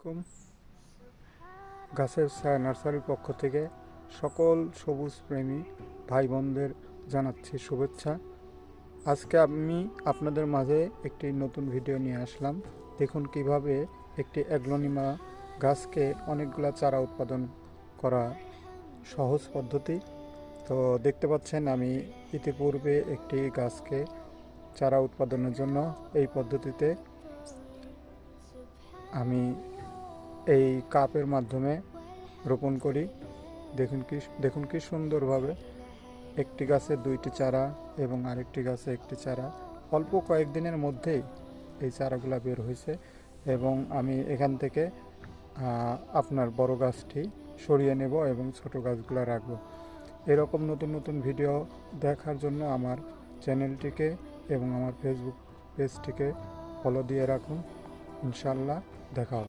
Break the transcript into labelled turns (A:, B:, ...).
A: আলাইকুম। গাছের ছায়া নার্সারির পক্ষ থেকে সকল সবুজ প্রেমী ভাই বোনদের জানাচ্ছি শুভেচ্ছা। আজকে আমি আপনাদের মাঝে একটি নতুন ভিডিও নিয়ে আসলাম। দেখুন কিভাবে একটি অ্যাগ্লোনিমা গাছকে অনেকগুলা চারা উৎপাদন করা সহজ পদ্ধতি। তো দেখতে পাচ্ছেন আমি ইতিপূর্বে একটি গাছকে চারা উৎপাদনের জন্য এই পদ্ধতিতে আমি এই কাপের মাধ্যমে রোপণ করি। দেখুন কি সুন্দরভাবে একটি গাছে দুইটি চারা এবং আরেকটি গাছে একটি চারা অল্প কয়েকদিনের মধ্যেই এই চারাগুলো বের হয়েছে এবং আমি এখান থেকে আপনার বড় গাছটি সরিয়ে নেব এবং ছোট গাছগুলো রাখবো। এরকম নতুন নতুন ভিডিও দেখার জন্য আমার চ্যানেলটিকে এবং আমার ফেসবুক পেজটিকে ফলো দিয়ে রাখুন। ইনশাল্লাহ দেখা হবে।